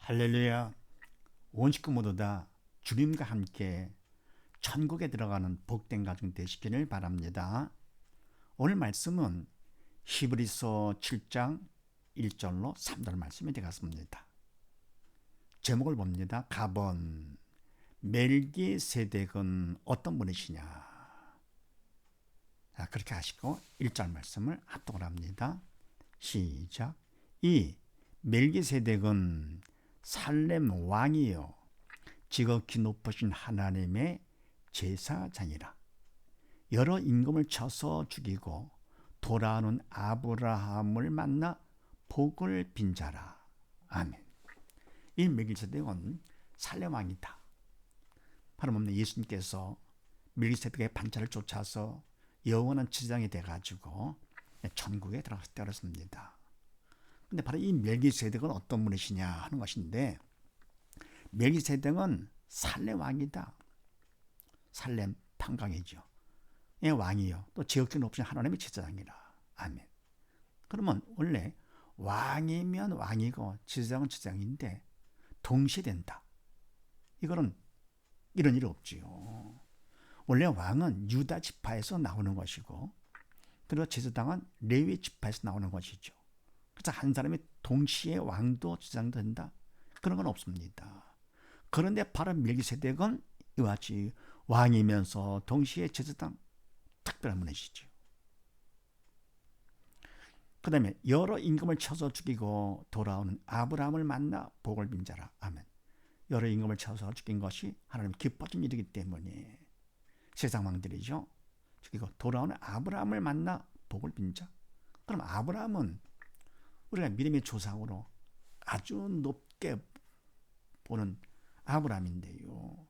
할렐루야. 온 식구 모두 다 주님과 함께 천국에 들어가는 복된 가정 되시기를 바랍니다. 오늘 말씀은 히브리서 7장 1절로 3절 말씀이 되겠습니다. 제목을 봅니다. 가번 멜기세덱은 어떤 분이시냐. 그렇게 하시고 1절 말씀을 합독을 합니다. 시작. 이 멜기세덱은 살렘 왕이요 지극히 높으신 하나님의 제사장이라. 여러 임금을 쳐서 죽이고 돌아오는 아브라함을 만나 복을 빈 자라. 아멘. 이 멜기세덱은 살렘 왕이다. 바로 뭡니까? 예수님께서 멜기세덱의 반차를 쫓아서 영원한 제사장이 돼가지고 천국에 들어갔을 때 그렇습니다. 근데 바로 이 멜기세덱은 어떤 분이시냐 하는 것인데, 멜기세덱은 살렘 왕이다. 살렘 판강이죠. 예, 왕이요. 또 지극히 높으신 하나님의 제사장이라. 아멘. 그러면 원래 왕이면 왕이고 제사장은 제사장인데 동시에 된다. 이거는 이런 일이 없지요. 원래 왕은 유다 지파에서 나오는 것이고, 그리고 제사장은 레위 지파에서 나오는 것이죠. 그래서 한 사람이 동시에 왕도 제사장도 된다? 그런 건 없습니다. 그런데 바로 멜기세덱은 이와 같이 왕이면서 동시에 제사장, 특별한 분이시죠. 그 다음에 여러 임금을 쳐서 죽이고 돌아오는 아브라함을 만나 복을 빈 자라. 아멘. 여러 임금을 쳐서 죽인 것이 하나님 기뻐진 일이기 때문에 세상 왕들이죠. 죽이고 돌아오는 아브라함을 만나 복을 빈 자. 그럼 아브라함은 우리가 믿음의 조상으로 아주 높게 보는 아브라함인데요.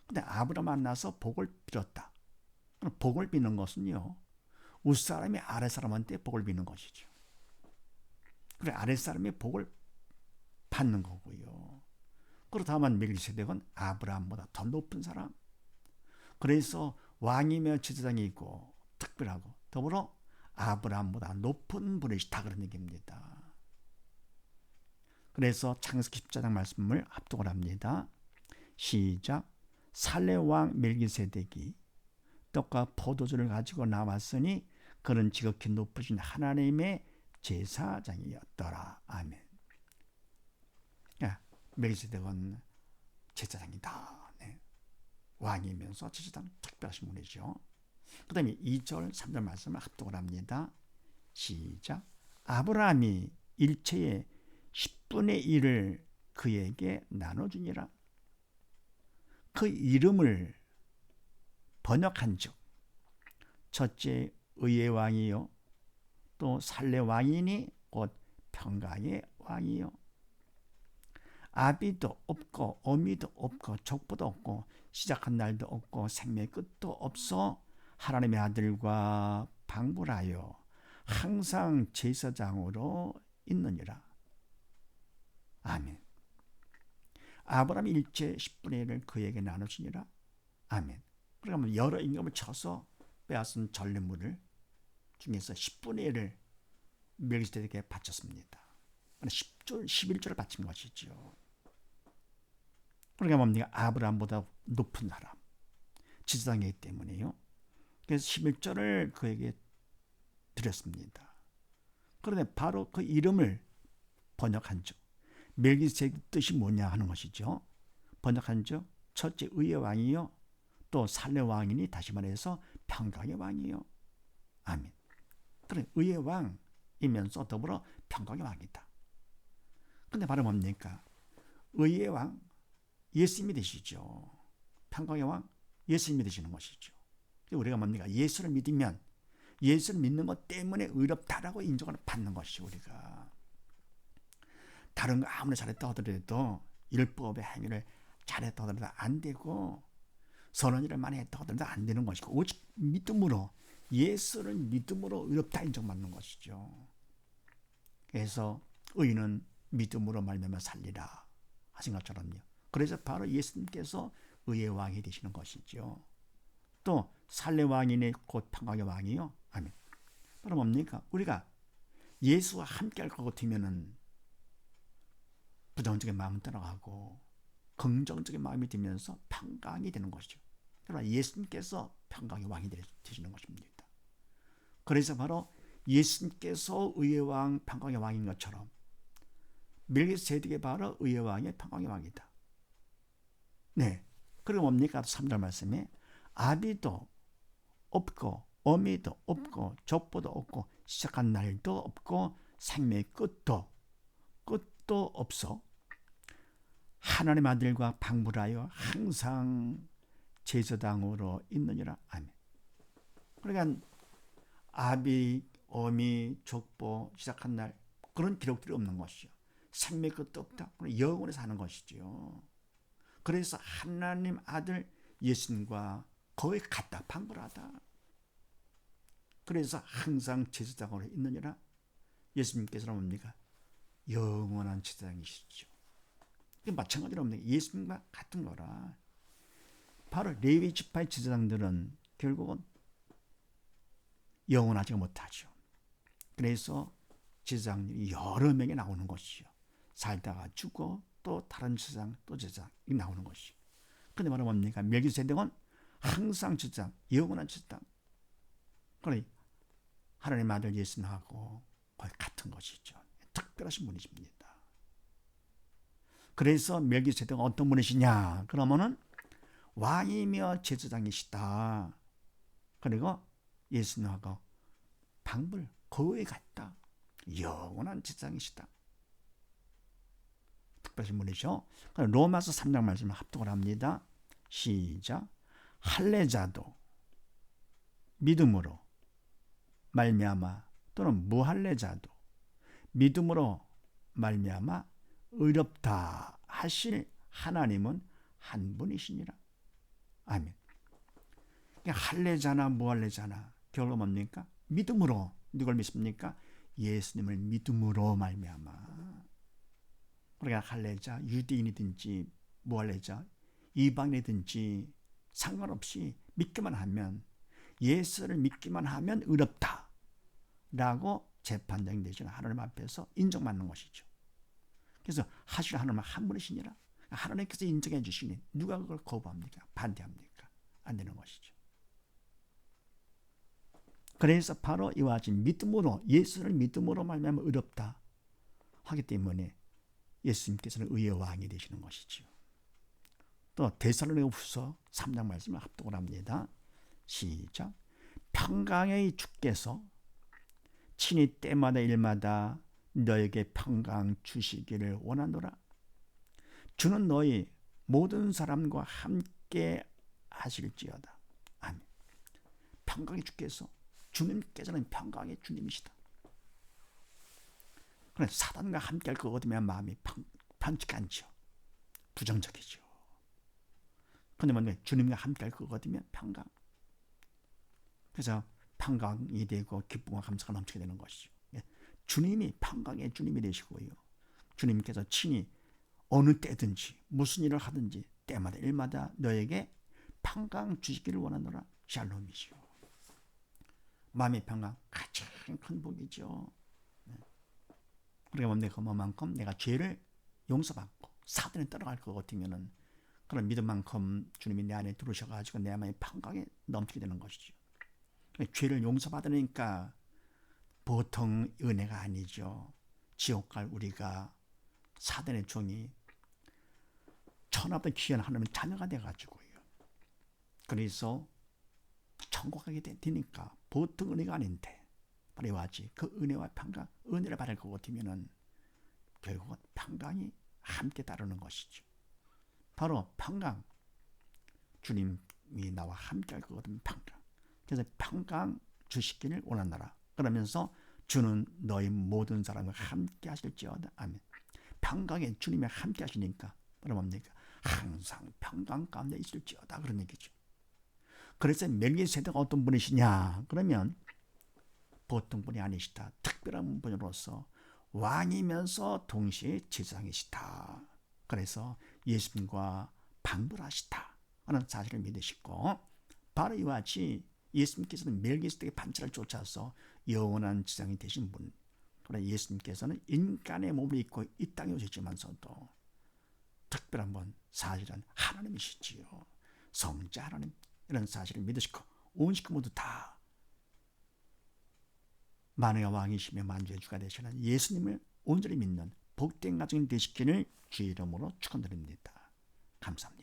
근데 아브라함 만나서 복을 빌었다. 그럼 복을 비는 것은요, 윗사람이 아랫사람한테 복을 비는 것이죠. 그래, 아랫사람이 복을 받는 거고요. 그렇다면 멜기세덱은 아브라함보다 더 높은 사람. 그래서 왕이며 제사장이고 특별하고 더불어 아브라함보다 높은 분이시다, 그런 얘기입니다. 그래서 창세기 14장 말씀을 합독을 합니다. 시작. 살렘 왕 멜기세덱이 떡과 포도주를 가지고 나왔으니 그는 지극히 높으신 하나님의 제사장이었더라. 아멘. 멜기세덱은 제사장이다. 네. 왕이면서 제사장, 특별하신 분이죠. 그 다음에 2절 3절 말씀을 합독을 합니다. 시작. 아브라함이 일체의 10분의 1을 그에게 나눠주니라. 그 이름을 번역한 즉 첫째 의의 왕이요 또 살렘 왕이니 곧 평강의 왕이요. 아비도 없고 어미도 없고 족보도 없고 시작한 날도 없고 생명의 끝도 없어 하나님의 아들과 방불하여 항상 제사장으로 있느니라. 아멘. 아브라함이 일체 10분의 1을 그에게 나눠주니라. 아멘. 그러면 여러 임금을 쳐서 빼앗은 전례물을 중에서 10분의 1을 멜기세덱에게 바쳤습니다. 10절, 11절을 바친 것이죠. 그러니까 뭡니까? 아브라함보다 높은 사람, 제사장이기 때문에요. 그래서 11절을 그에게 드렸습니다. 그런데 바로 그 이름을 번역한 즉, 멜기세덱 뜻이 뭐냐 하는 것이죠. 번역한 즉 첫째 의의 왕이요 또 살렘 왕이니 다시 말해서 평강의 왕이요. 아멘. 그래, 의의 왕이면서 더불어 평강의 왕이다. 근데 바로 뭡니까? 의의 왕 예수님이 되시죠. 평강의 왕 예수님이 되시는 것이죠. 우리가 뭡니까? 예수를 믿으면 예수를 믿는 것 때문에 의롭다라고 인정을 받는 것이죠. 우리가 다른 거 아무리 잘했다 하더라도 율법의 행위를 잘했다 하더라도 안 되고 선한 일을 많이 했다 하더라도 안 되는 것이고, 오직 믿음으로 예수를 믿음으로 의롭다 인정받는 것이죠. 그래서 의인은 믿음으로 말미암아 살리라 하신 것처럼요. 그래서 바로 예수님께서 의의 왕이 되시는 것이죠. 또 살렘 왕이니 곧 평강의 왕이요. 아멘. 바로 뭡니까? 우리가 예수와 함께 할 것 같으면은 부정적인 마음은 떠나가고 긍정적인 마음이 들면서 평강이 되는 것이죠. 그러나 예수님께서 평강의 왕이 되시는 것입니다. 그래서 바로 예수님께서 의의 왕, 평강의 왕인 것처럼 멜기세덱이 바로 의의 왕의 평강의 왕이다. 네. 그리고 뭡니까? 3절 말씀에 아비도 없고 어미도 없고 족보도 없고 시작한 날도 없고 생명의 끝도 없어 하나님 아들과 방불하여 항상 제사장으로 있느니라. 아멘. 그러니까 아비, 어미, 족보, 시작한 날 그런 기록들이 없는 것이죠. 생명의 끝도 없다. 영원히 사는 것이죠. 그래서 하나님 아들 예수님과 거의 같다. 방불하다. 그래서 항상 제사장으로 있느니라. 예수님께서는 뭡니까? 영원한 제사장이시죠. 마찬가지로 뭡니까? 예수님과 같은 거라. 바로 레위 지파의 제사장들은 결국은 영원하지 못하죠. 그래서 제사장이 여러 명이 나오는 것이죠. 살다가 죽고 또 다른 제사장 또 제사장이 나오는 것이죠. 근데 바로 뭡니까? 멜기세덱은 항상 제사장, 영원한 제사장. 그러니 하나님 아들 예수님하고 거의 같은 것이죠. 특별하신 분이십니다. 그래서 멜기세덱은 어떤 분이시냐? 그러면은 왕이며 제사장이시다. 그리고 예수님하고 방불 거의 같다. 영원한 제사장이시다. 특별하신 분이죠. 로마서 3장 말씀을 합독을 합니다. 시작. 할례자도 믿음으로 말미암아 또는 무할례자도 믿음으로 말미암아 의롭다 하실 하나님은 한 분이시니라. 아멘. 할례자나 무할례자나 결국 뭡니까? 믿음으로. 누굴 믿습니까? 예수님을 믿음으로 말미암아. 그러니까 할례자, 유대인이든지 무할례자, 이방인이든지 상관없이 믿기만 하면, 예수를 믿기만 하면 의롭다 라고 재판장이 되시는 하나님 앞에서 인정받는 것이죠. 그래서 하실 하나님은 한 분이시니라. 하나님께서 인정해 주시니 누가 그걸 거부합니까? 반대합니까? 안 되는 것이죠. 그래서 바로 이와 같이 믿음으로, 예수를 믿음으로 말미암아 의롭다 하기 때문에 예수님께서는 의의 왕이 되시는 것이죠. 또 데살로니가후서 3장 말씀을 합독을 합니다. 시작. 평강의 주께서 친히 때마다 일마다 너에게 평강 주시기를 원하노라. 주는 너희 모든 사람과 함께 하실지어다. 아멘. 평강의 주께서, 주님께서는 평강의 주님이시다. 그런데 사단과 함께 할 것 같으면 마음이 편치 않죠. 부정적이죠. 그런데 만약에 주님과 함께 할 것 같으면 평강. 그래서 평강이 되고 기쁨과 감사가 넘치게 되는 것이죠. 주님이 평강의 주님이 되시고요. 주님께서 친히 어느 때든지 무슨 일을 하든지 때마다 일마다 너에게 평강 주시기를 원하노라. 샬롬이죠. 마음의 평강 가장 큰 복이죠. 그러니까 내가 뭐만큼 내가 죄를 용서받고 사단에 따라갈 것 같으면은 그런 믿음만큼 주님이 내 안에 들어오셔가지고 내 마음의 평강에 넘치게 되는 것이죠. 죄를 용서받으니까 보통 은혜가 아니죠. 지옥 갈 우리가 사단의 종이 천하보다 귀한 하나님의 자녀가 돼가지고요. 그래서 천국 가게 되니까 보통 은혜가 아닌데 바로 이와 같이 그 은혜와 평강, 은혜를 받을 것 같으면은 결국은 평강이 함께 따르는 것이죠. 바로 평강, 주님이 나와 함께 할 것 같으면 평강. 그래서 평강 주시기를 원하노라. 그러면서 주는 너희 모든 사람과 함께 하실지어다. 아멘. 평강에 주님이 함께 하시니까 바로 뭡니까? 항상 평강 가운데 있을지어다. 그런 얘기죠. 그래서 멜기세덱은 어떤 분이시냐? 그러면 보통 분이 아니시다. 특별한 분으로서 왕이면서 동시에 제사장이시다. 그래서 예수님과 방불하시다 하는 사실을 믿으시고, 바로 이와 같이 예수님께서는 멜기세덱의 반차를 쫓아서 영원한 제사장이 되신 분, 그러나 예수님께서는 인간의 몸을 입고 이 땅에 오셨지만서도 특별한 분 사실은 하나님이시지요. 성자 하나님, 이런 사실을 믿으시고 온 식구 모두 다 만왕의 왕이시며 만주의 주가 되시는 예수님을 온전히 믿는 복된 가정이 되시기를 주의 이름으로 축원드립니다. 감사합니다.